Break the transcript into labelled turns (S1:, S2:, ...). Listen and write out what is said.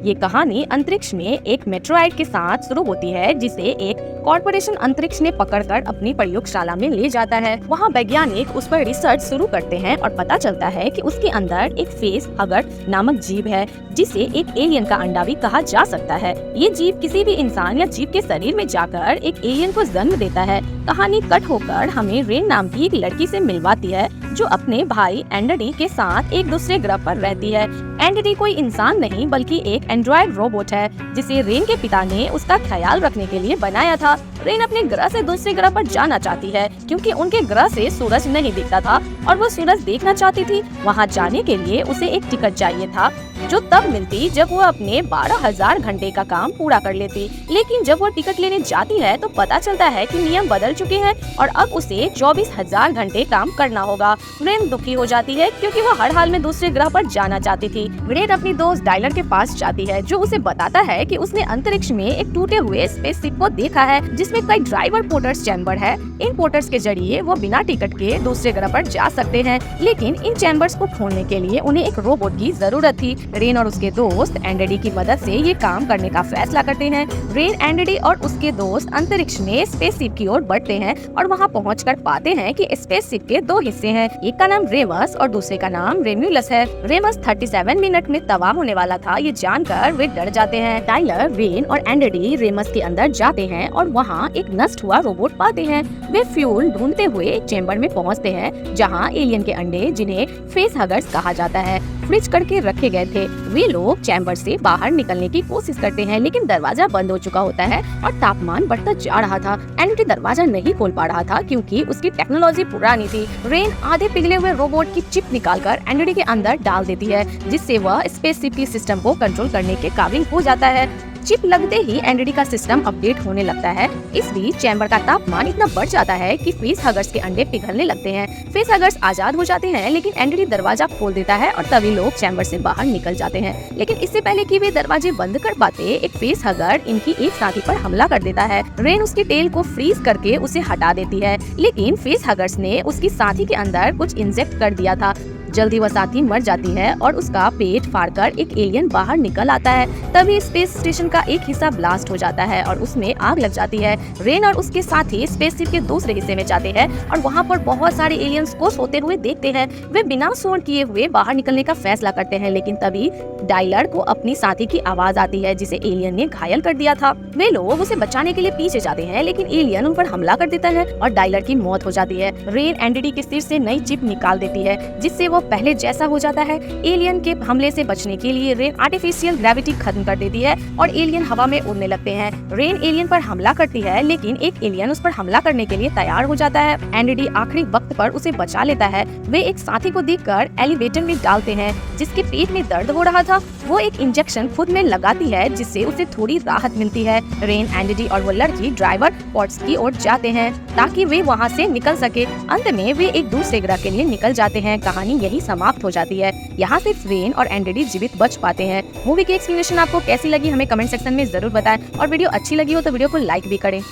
S1: ये कहानी अंतरिक्ष में एक मेट्रोइड के साथ शुरू होती है, जिसे एक कॉर्पोरेशन अंतरिक्ष ने पकड़कर अपनी प्रयोगशाला में ले जाता है। वहाँ वैज्ञानिक उस पर रिसर्च शुरू करते हैं और पता चलता है कि उसके अंदर एक फेस हगर नामक जीव है, जिसे एक एलियन का अंडा भी कहा जा सकता है। ये जीव किसी भी इंसान या जीव के शरीर में जाकर एक एलियन को जन्म देता है। कहानी कट होकर हमें रेन नाम की एक लड़की से मिलवाती है, जो अपने भाई एंडरी के साथ एक दूसरे ग्रह पर रहती है। एंडरी कोई इंसान नहीं बल्कि एक एंड्रॉइड रोबोट है, जिसे रेन के पिता ने उसका ख्याल रखने के लिए बनाया था। रेन अपने ग्रह से दूसरे ग्रह पर जाना चाहती है, क्योंकि उनके ग्रह से सूरज नहीं दिखता था और वो सूरज देखना चाहती थी। वहाँ जाने के लिए उसे एक टिकट चाहिए था, जो तब मिलती जब वो अपने 12,000 घंटे का काम पूरा कर लेती। लेकिन जब वो टिकट लेने जाती है तो पता चलता है कि नियम बदल चुके हैं और अब उसे 24,000 घंटे काम करना होगा। रेन दुखी हो जाती है, क्योंकि वो हर हाल में दूसरे ग्रह पर जाना चाहती थी। रेन अपनी दोस्त डायलर के पास जाती है, जो उसे बताता है कि उसने अंतरिक्ष में एक टूटे हुए स्पेसशिप को देखा है, जिसमें कई ड्राइवर पोर्टर्स चैम्बर है। इन पोर्टर्स के जरिए वो बिना टिकट के दूसरे ग्रह पर जा सकते हैं, लेकिन इन चैम्बर्स को खोलने के लिए उन्हें एक रोबोट की जरूरत थी। रेन और उसके दोस्त एंडरी की मदद से ये काम करने का फैसला करते हैं। रेन, एंडरी और उसके दोस्त अंतरिक्ष में स्पेसशिप की ओर बढ़ते हैं और वहाँ पहुंचकर पाते हैं कि स्पेसशिप के दो हिस्से हैं। एक का नाम रेमस और दूसरे का नाम रेम्यूलस है। रेमस 37 मिनट में तबाह होने वाला था, ये जानकर वे डर जाते हैं। टाइलर, रेन और एंडरी रेमस के अंदर जाते हैं और वहाँ एक नष्ट हुआ रोबोट पाते हैं। वे फ्यूल ढूंढते हुए एक चेम्बर में पहुँचते हैं, जहाँ एलियन के अंडे, जिन्हें फेस हगर्स कहा जाता है, फ्रिज करके रखे गए थे। वे लोग चैम्बर से बाहर निकलने की कोशिश करते हैं, लेकिन दरवाजा बंद हो चुका होता है और तापमान बढ़ता जा रहा था। एंडरी दरवाजा नहीं खोल पा रहा था, क्योंकि उसकी टेक्नोलॉजी पुरानी थी। रेन आधे पिघले हुए रोबोट की चिप निकालकर एंडरी के अंदर डाल देती है, जिससे वह स्पेसशिप की सिस्टम को कंट्रोल करने के काबिल हो जाता है। चिप लगते ही एंडरी का सिस्टम अपडेट होने लगता है। इस बीच चैम्बर का तापमान इतना बढ़ जाता है कि फेस हगर्स के अंडे पिघलने लगते हैं। फेस हगर्स आजाद हो जाते हैं, लेकिन एंडरी दरवाजा खोल देता है और तभी लोग चैम्बर से बाहर निकल जाते हैं। लेकिन इससे पहले कि वे दरवाजे बंद कर पाते, एक फेस हगर इनकी एक साथी पर हमला कर देता है। रेन उसकी टेल को फ्रीज करके उसे हटा देती है, लेकिन फेस हगर्स ने उसकी साथी के अंदर कुछ इंजेक्ट कर दिया था। जल्दी वह साथी मर जाती है और उसका पेट फाड़कर एक एलियन बाहर निकल आता है। तभी स्पेस स्टेशन का एक हिस्सा ब्लास्ट हो जाता है और उसमें आग लग जाती है। रेन और उसके साथी स्पेसशिप के दूसरे हिस्से में जाते हैं और वहाँ पर बहुत सारे एलियंस को सोते हुए देखते हैं। वे बिना शोर किए हुए बाहर निकलने का फैसला करते हैं, लेकिन तभी डायलर को अपनी साथी की आवाज आती है, जिसे एलियन ने घायल कर दिया था। वे लोग उसे बचाने के लिए पीछे जाते हैं, लेकिन एलियन उन पर हमला कर देता है और डायलर की मौत हो जाती है। रेन एंडरी के सिर से नई चिप निकाल देती है, जिससे वो पहले जैसा हो जाता है। एलियन के हमले से बचने के लिए रेन आर्टिफिशियल ग्रेविटी खत्म कर देती है और एलियन हवा में उड़ने लगते हैं। रेन एलियन पर हमला करती है, लेकिन एक एलियन उस पर हमला करने के लिए तैयार हो जाता है। एंडरी आखिरी वक्त पर उसे बचा लेता है। वे एक साथी को देखकर एलिवेटर में डालते हैं, जिसके पेट में दर्द हो रहा था। वो एक इंजेक्शन खुद में लगाती है, जिससे उसे थोड़ी राहत मिलती है। रेन, एंडरी और वो लड़की ड्राइवर पोर्ट्स की ओर जाते हैं, ताकि वे वहाँ से निकल सके। अंत में वे एक दूसरे ग्रह के लिए निकल जाते हैं। कहानी यही समाप्त हो जाती है। यहाँ सिर्फ रेन और एंडरी जीवित बच पाते हैं। मूवी की एक्सप्लेनेशन आपको कैसी लगी हमें कमेंट सेक्शन में जरूर बताएं और वीडियो अच्छी लगी हो तो वीडियो को लाइक भी करें।